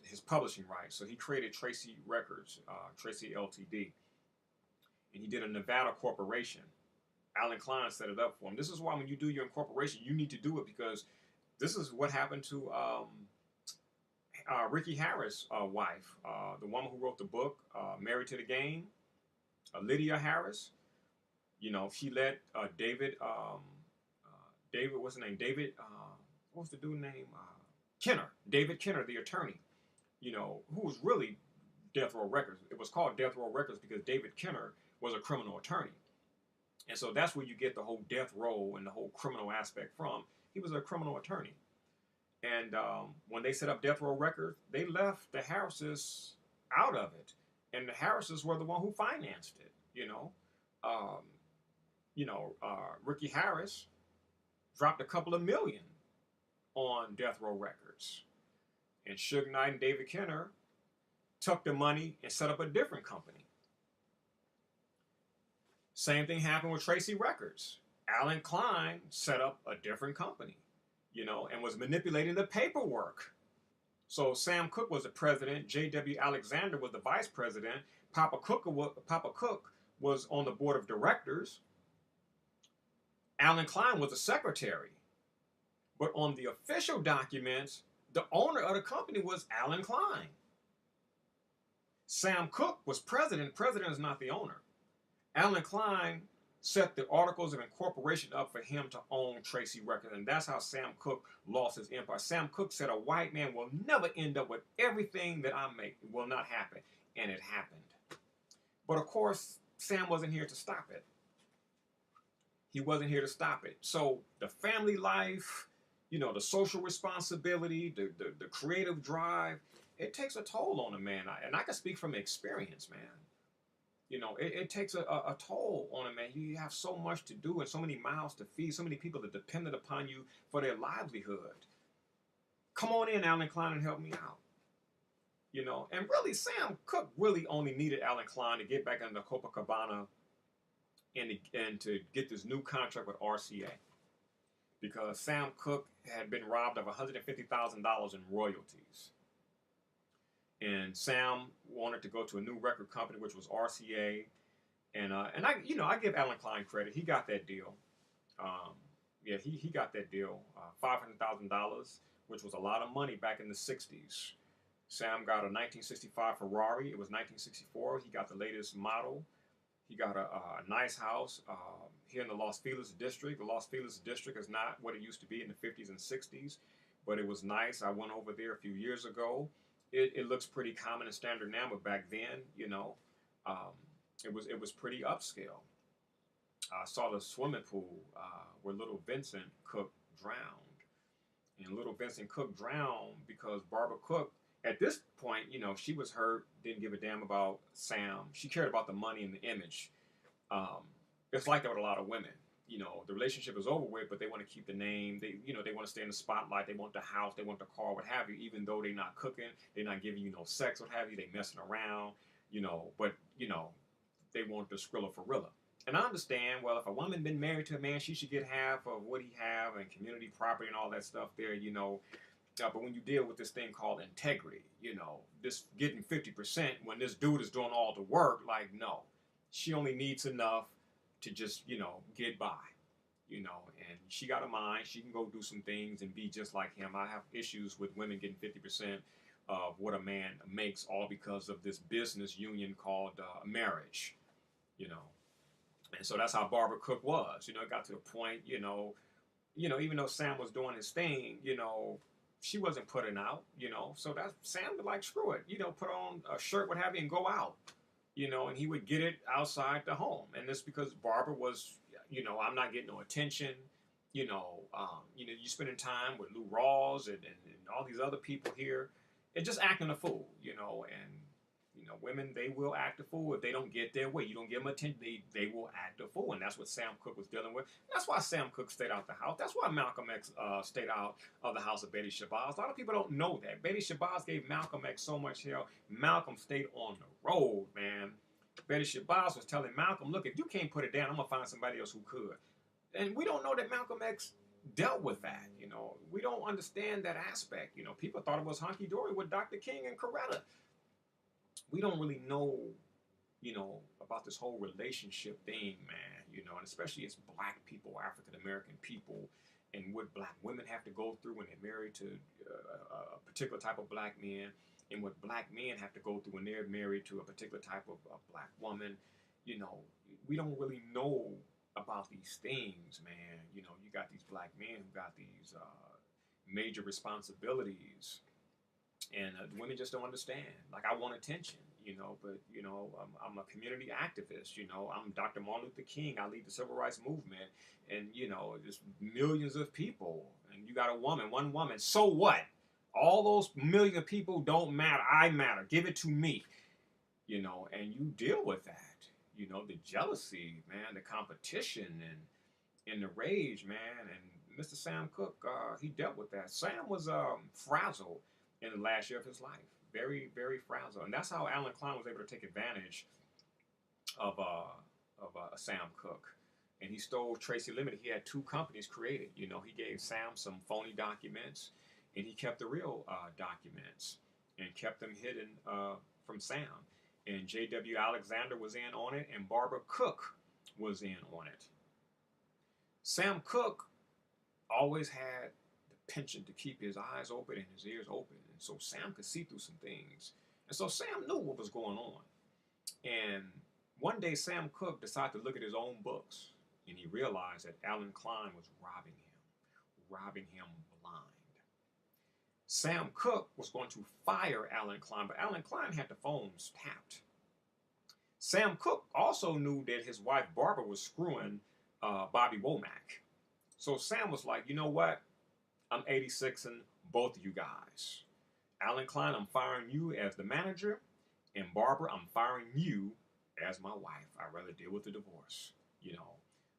his publishing rights. So he created Tracy Records, Tracy Ltd., and he did a Nevada corporation. Alan Klein set it up for him. This is why when you do your incorporation, you need to do it, because this is what happened to Ricky Harris' wife, the woman who wrote the book, Married to the Game, Lydia Harris. She let David, what's his name? David, what was the dude's name? Kenner. David Kenner, the attorney, who was really Death Row Records. It was called Death Row Records because David Kenner was a criminal attorney. And so that's where you get the whole death row and the whole criminal aspect from. He was a criminal attorney. And when they set up Death Row Records, they left the Harrises out of it. And the Harrises were the one who financed it, Ricky Harris dropped a couple of million on Death Row Records. And Suge Knight and David Kenner took the money and set up a different company. Same thing happened with Tracy Records. Alan Klein set up a different company, and was manipulating the paperwork. So Sam Cooke was the president. J.W. Alexander was the vice president. Papa Cooke was on the board of directors. Alan Klein was the secretary. But on the official documents, the owner of the company was Alan Klein. Sam Cooke was president. President is not the owner. Alan Klein set the articles of incorporation up for him to own Tracy Records, and that's how Sam Cooke lost his empire. Sam Cooke said a white man will never end up with everything that I make. It will not happen, and it happened. But of course, Sam wasn't here to stop it. He wasn't here to stop it. So the family life, the social responsibility, the creative drive, it takes a toll on a man. And I can speak from experience, man. It takes a toll on a man. You have so much to do and so many mouths to feed, so many people that depended upon you for their livelihood. Come on in, Alan Klein, and help me out. And really, Sam Cooke really only needed Alan Klein to get back into Copacabana and to get this new contract with RCA. Because Sam Cooke had been robbed of $150,000 in royalties. And Sam wanted to go to a new record company, which was RCA, and I give Alan Klein credit. He got that deal. He got that deal, $500,000, which was a lot of money back in the '60s. Sam got a 1965 Ferrari. It was 1964. He got the latest model. He got a nice house here in the Los Feliz district. The Los Feliz district is not what it used to be in the '50s and '60s, but it was nice. I went over there a few years ago. It looks pretty common and standard now, but back then, it was pretty upscale. I saw the swimming pool where little Vincent Cooke drowned. And little Vincent Cooke drowned because Barbara Cooke, at this point, she was hurt, didn't give a damn about Sam. She cared about the money and the image. It's like that with a lot of women. The relationship is over with, but they want to keep the name. They want to stay in the spotlight. They want the house. They want the car, what have you, even though they're not cooking. They're not giving you no sex, what have you. They messing around, but, they want the Skrilla Farilla. And I understand, well, if a woman been married to a man, she should get half of what he have and community property and all that stuff there, but when you deal with this thing called integrity, this getting 50% when this dude is doing all the work, like, no. She only needs enough to just, get by, you know, and she got a mind. She can go do some things and be just like him. I have issues with women getting 50% of what a man makes, all because of this business union called marriage, you know. And so that's how Barbara Cooke was. You know, it got to the point, even though Sam was doing his thing, she wasn't putting out, So that Sam was like, screw it, put on a shirt, what have you, and go out, and he would get it outside the home. And it's because Barbara was, I'm not getting no attention. You spending time with Lou Rawls and all these other people here, and just acting a fool, and women, they will act a fool if they don't get their way. You don't give them attention, they will act a fool. And that's what Sam Cooke was dealing with. That's why Sam Cooke stayed out the house. That's why Malcolm X stayed out of the house of Betty Shabazz. A lot of people don't know that. Betty Shabazz gave Malcolm X so much hell. Malcolm stayed on the road, man. Betty Shabazz was telling Malcolm, look, if you can't put it down, I'm going to find somebody else who could. And we don't know that Malcolm X dealt with that, We don't understand that aspect. People thought it was hunky-dory with Dr. King and Coretta. We don't really know, about this whole relationship thing, man, and especially as black people, African American people, and what black women have to go through when they're married to a particular type of black man, and what black men have to go through when they're married to a particular type of black woman. We don't really know about these things, man. You got these black men who got these major responsibilities. And women just don't understand. Like, I want attention, but, I'm a community activist, I'm Dr. Martin Luther King. I lead the civil rights movement. And, just millions of people. And you got one woman. So what? All those million of people don't matter. I matter. Give it to me, and you deal with that. The jealousy, man, the competition and the rage, man. And Mr. Sam Cooke, he dealt with that. Sam was frazzled in the last year of his life. Very, very frazzled. And that's how Alan Klein was able to take advantage of Sam Cooke. And he stole Tracy Limited. He had two companies created. He gave Sam some phony documents, and he kept the real documents and kept them hidden from Sam. And J.W. Alexander was in on it, and Barbara Cooke was in on it. Sam Cooke always had penchant to keep his eyes open and his ears open, and so Sam could see through some things. And so Sam knew what was going on. And one day Sam Cooke decided to look at his own books, and he realized that Alan Klein was robbing him blind. Sam Cooke was going to fire Alan Klein, but Alan Klein had the phones tapped. Sam Cooke also knew that his wife Barbara was screwing Bobby Womack. So Sam was like, you know what? I'm 86ing both of you guys. Alan Klein, I'm firing you as the manager. And Barbara, I'm firing you as my wife. I'd rather deal with the divorce.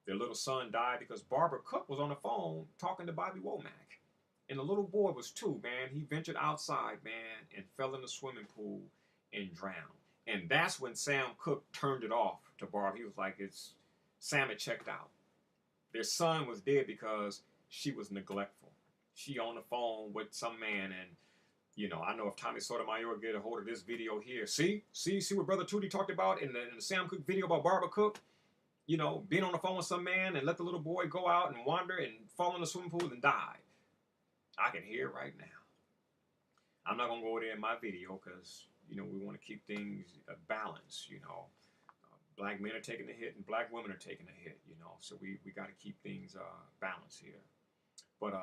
Their little son died because Barbara Cooke was on the phone talking to Bobby Womack. And the little boy was 2, man. He ventured outside, man, and fell in the swimming pool and drowned. And that's when Sam Cooke turned it off to Barbara. He was like, Sam had checked out. Their son was dead because she was neglectful. She on the phone with some man, and I know if Tommy Sotomayor get a hold of this video here, see what Brother Tootie talked about in the Sam Cooke video about Barbara Cooke, being on the phone with some man and let the little boy go out and wander and fall in the swimming pool and die. I can hear it right now. I'm not gonna go there in my video because we want to keep things balanced. Black men are taking a hit and black women are taking a hit. So we got to keep things balanced here. But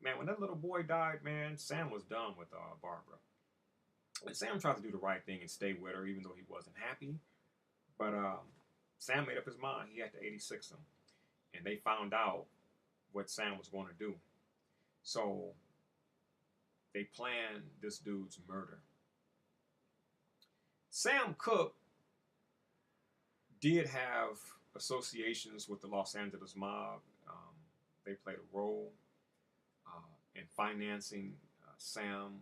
man, when that little boy died, man, Sam was done with Barbara. And Sam tried to do the right thing and stay with her, even though he wasn't happy. But Sam made up his mind. He had to 86 him. And they found out what Sam was going to do. So they planned this dude's murder. Sam Cooke did have associations with the Los Angeles mob. They played a role in financing Sam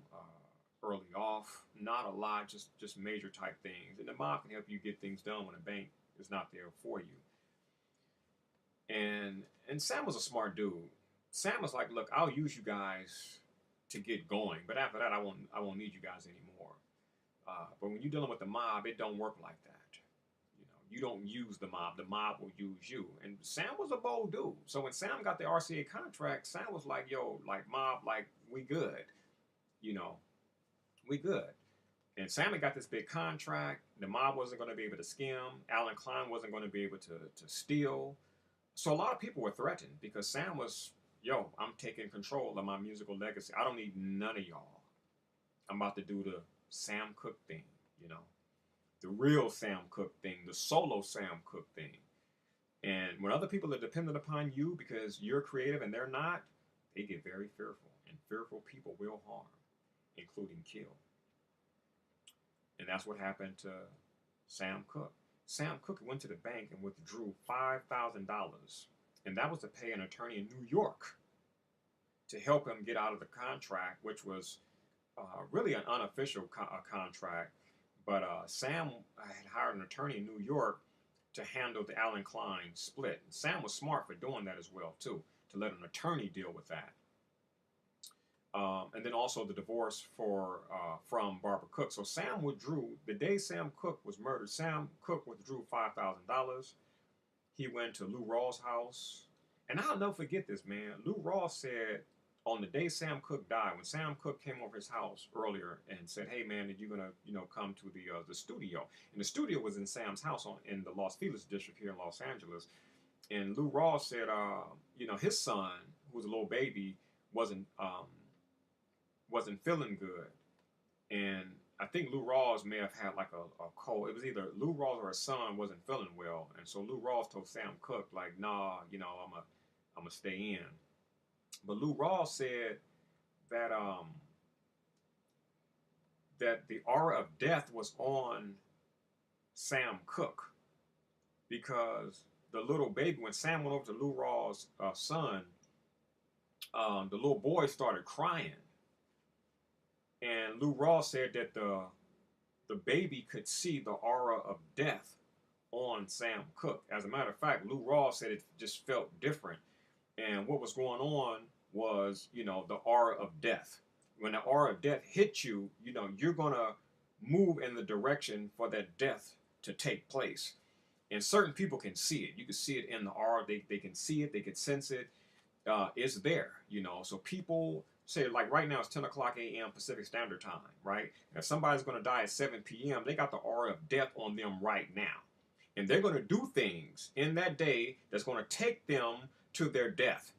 early off. Not a lot, just major type things. And the mob can help you get things done when a bank is not there for you. And Sam was a smart dude. Sam was like, look, I'll use you guys to get going, but after that, I won't need you guys anymore. But when you're dealing with the mob, it don't work like that. You don't use the mob will use you. And Sam was a bold dude. So when Sam got the RCA contract, Sam was like, yo, like mob, like we good, you know, we good. And Sam had got this big contract. The mob wasn't going to be able to skim. Alan Klein wasn't going to be able to steal. So a lot of people were threatened because Sam was, yo, I'm taking control of my musical legacy. I don't need none of y'all. I'm about to do the Sam Cooke thing, you know, the real Sam Cooke thing, the solo Sam Cooke thing. And when other people are dependent upon you because you're creative and they're not, they get very fearful. And fearful people will harm, including kill. And that's what happened to Sam Cooke. Sam Cooke went to the bank and withdrew $5,000. And that was to pay an attorney in New York to help him get out of the contract, which was really an unofficial contract. But Sam had hired an attorney in New York to handle the Alan Klein split. And Sam was smart for doing that as well, too, to let an attorney deal with that. And then also the divorce from Barbara Cooke. So Sam withdrew, the day Sam Cooke was murdered, Sam Cooke withdrew $5,000. He went to Lou Rawls' house. And I'll never forget this, man. Lou Rawls said on the day Sam Cooke died, when Sam Cooke came over his house earlier and said, hey, man, are you going to, come to the studio? And the studio was in Sam's house in the Los Feliz district here in Los Angeles. And Lou Rawls said, his son, who was a little baby, wasn't feeling good. And I think Lou Rawls may have had like a cold. It was either Lou Rawls or his son wasn't feeling well. And so Lou Rawls told Sam Cooke, like, nah, I'm going to stay in. But Lou Rawls said that that the aura of death was on Sam Cooke because the little baby, when Sam went over to Lou Rawls' son, the little boy started crying. And Lou Rawls said that the baby could see the aura of death on Sam Cooke. As a matter of fact, Lou Rawls said it just felt different. And what was going on was, the aura of death. When the aura of death hits you, you're going to move in the direction for that death to take place. And certain people can see it. You can see it in the aura. They can see it. They can sense it. It's there, So people say, like right now it's 10 o'clock a.m. Pacific Standard Time, right? And if somebody's going to die at 7 p.m., they got the aura of death on them right now. And they're going to do things in that day that's going to take them to their death,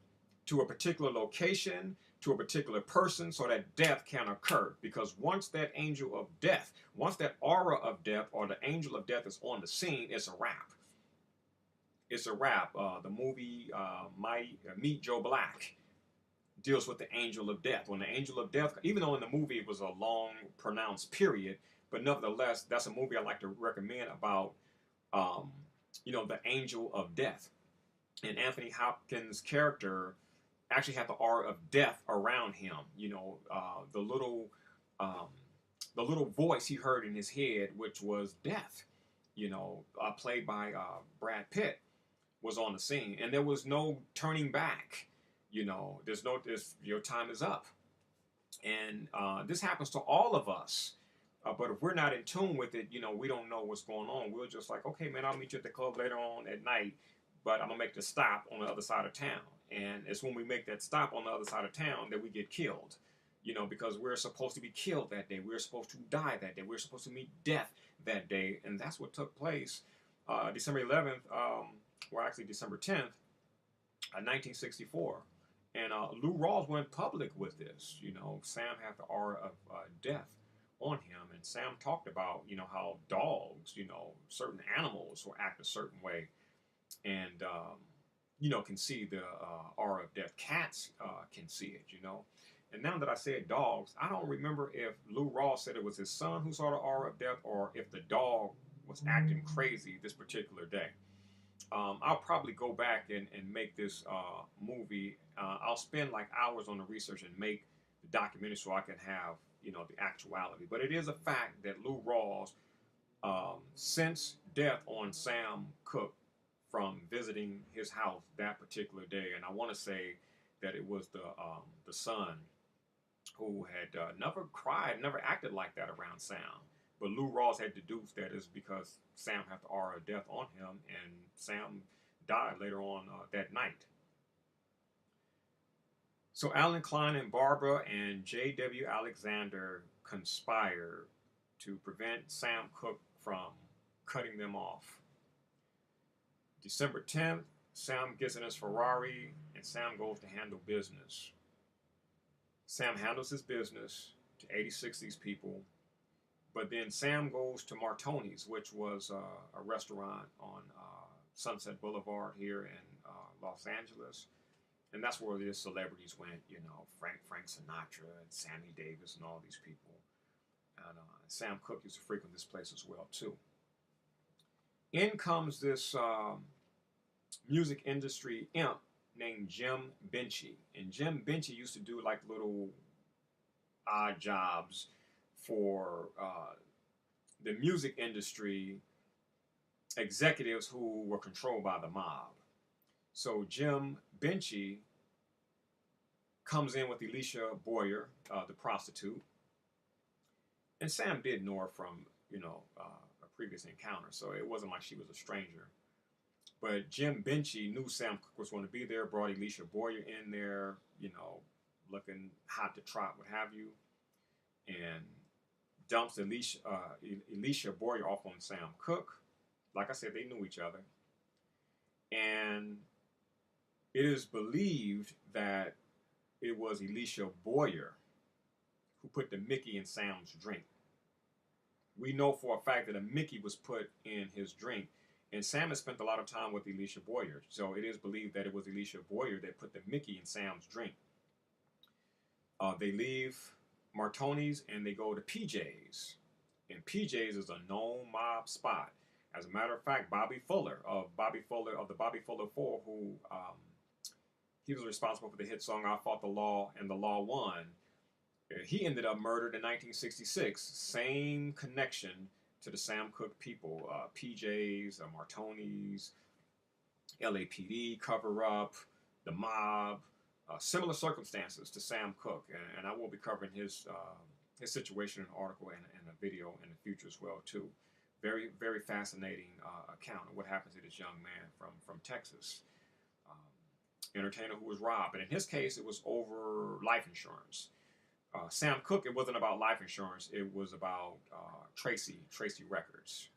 to a particular location, to a particular person, so that death can occur. Because once that angel of death, once that aura of death or the angel of death is on the scene, it's a wrap. It's a wrap. The movie Meet Joe Black deals with the angel of death. When the angel of death, even though in the movie it was a long, pronounced period, but nevertheless, that's a movie I like to recommend about, the angel of death. And Anthony Hopkins' character actually had the aura of death around him. The little voice he heard in his head, which was death, played by Brad Pitt, was on the scene. And there was no turning back. Your time is up. And this happens to all of us. But if we're not in tune with it, we don't know what's going on. We're just like, okay, man, I'll meet you at the club later on at night, but I'm going to make the stop on the other side of town. And it's when we make that stop on the other side of town that we get killed, because we're supposed to be killed that day. We're supposed to die that day. We're supposed to meet death that day. And that's what took place December 11th, or actually December 10th, 1964. And Lou Rawls went public with this. Sam had the aura of death on him. And Sam talked about, how dogs, certain animals will act a certain way and, can see the aura of death. Cats can see it, And now that I said dogs, I don't remember if Lou Rawls said it was his son who saw the aura of death or if the dog was acting crazy this particular day. I'll probably go back and make this movie. I'll spend like hours on the research and make the documentary so I can have, the actuality. But it is a fact that Lou Rawls sensed death on Sam Cooke from visiting his house that particular day. And I want to say that it was the son who had never cried, never acted like that around Sam. But Lou Rawls had deduced that is because Sam had the aura of death on him, and Sam died later on that night. So Alan Klein and Barbara and J.W. Alexander conspire to prevent Sam Cooke from cutting them off. December 10th, Sam gets in his Ferrari and Sam goes to handle business. Sam handles his business to 86 these people, but then Sam goes to Martoni's, which was a restaurant on Sunset Boulevard here in Los Angeles. And that's where the celebrities went, you know, Frank Sinatra and Sammy Davis and all these people. And Sam Cooke used to frequent this place as well, too. In comes this music industry imp named Jim Benchy. And Jim Benchy used to do like little odd jobs for the music industry executives who were controlled by the mob. So Jim Benchy comes in with Alicia Boyer, the prostitute. And Sam did know her from, you know, a previous encounter, so it wasn't like she was a stranger. But Jim Benchy knew Sam Cooke was going to be there, brought Alicia Boyer in there, you know, looking hot to trot, what have you, and dumps Alicia Boyer off on Sam Cooke. Like I said, they knew each other. And it is believed that it was Alicia Boyer who put the Mickey in Sam's drink. We know for a fact that a Mickey was put in his drink, and Sam has spent a lot of time with Alicia Boyer, so it is believed that it was Alicia Boyer that put the Mickey in Sam's drink. They leave Martoni's and they go to PJ's, and PJ's is a known mob spot. As a matter of fact, Bobby Fuller of the Bobby Fuller Four, who he was responsible for the hit song "I Fought the Law and the Law Won." He ended up murdered in 1966. Same connection to the Sam Cooke people, PJ's, Martoni's, LAPD cover-up, the mob, similar circumstances to Sam Cooke, and I will be covering his situation in an article and a video in the future as well too. Very, very fascinating account of what happens to this young man from Texas. Entertainer who was robbed, and in his case, it was over life insurance. Sam Cooke, it wasn't about life insurance. It was about Tracy Records,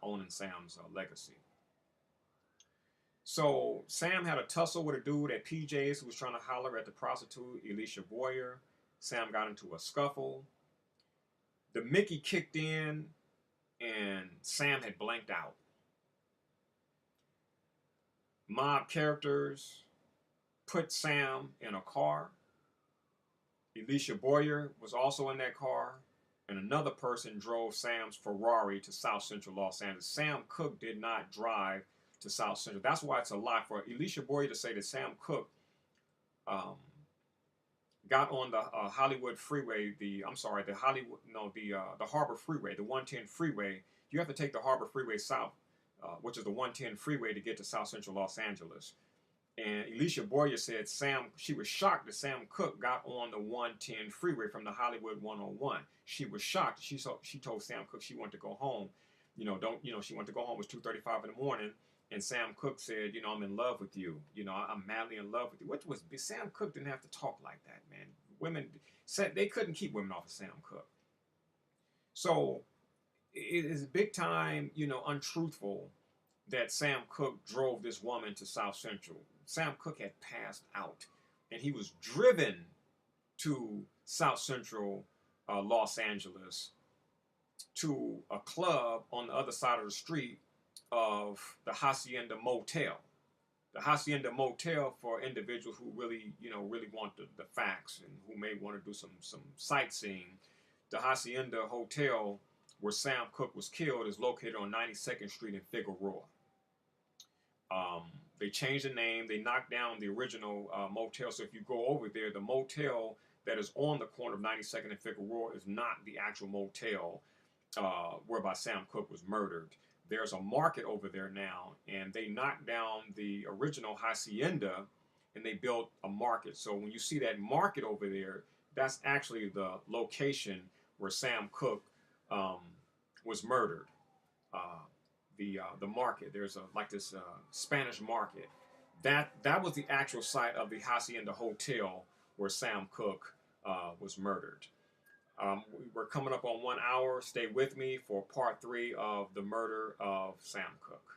owning Sam's legacy. So Sam had a tussle with a dude at PJ's who was trying to holler at the prostitute, Alicia Boyer. Sam got into a scuffle. The Mickey kicked in, and Sam had blanked out. Mob characters put Sam in a car. Alicia Boyer was also in that car, and another person drove Sam's Ferrari to South Central Los Angeles. Sam Cooke did not drive to South Central. That's why it's a lie for Alicia Boyer to say that Sam Cooke got on the Hollywood freeway, the Harbor Freeway, the 110 freeway. You have to take the Harbor Freeway south, which is the 110 freeway to get to South Central Los Angeles. And Alicia Boyer said she was shocked that Sam Cooke got on the 110 freeway from the Hollywood 101. She was shocked. She told Sam Cooke she wanted to go home. She wanted to go home. It was 2:35 in the morning. And Sam Cooke said, I'm in love with you. I'm madly in love with you. Sam Cooke didn't have to talk like that, man. Women said they couldn't keep women off of Sam Cooke. So it is big time, untruthful that Sam Cooke drove this woman to South Central. Sam Cooke had passed out, and he was driven to South Central Los Angeles to a club on the other side of the street of the Hacienda Motel. The Hacienda Motel for individuals who really want the facts and who may want to do some sightseeing. The Hacienda Hotel where Sam Cooke was killed is located on 92nd Street in Figueroa. They changed the name. They knocked down the original motel. So if you go over there, the motel that is on the corner of 92nd and Figueroa is not the actual motel whereby Sam Cooke was murdered. There's a market over there now, and they knocked down the original Hacienda, and they built a market. So when you see that market over there, that's actually the location where Sam Cooke was murdered. The market. There's like this Spanish market. That was the actual site of the Hacienda Hotel where Sam Cooke was murdered. We're coming up on 1 hour. Stay with me for part 3 of the murder of Sam Cooke.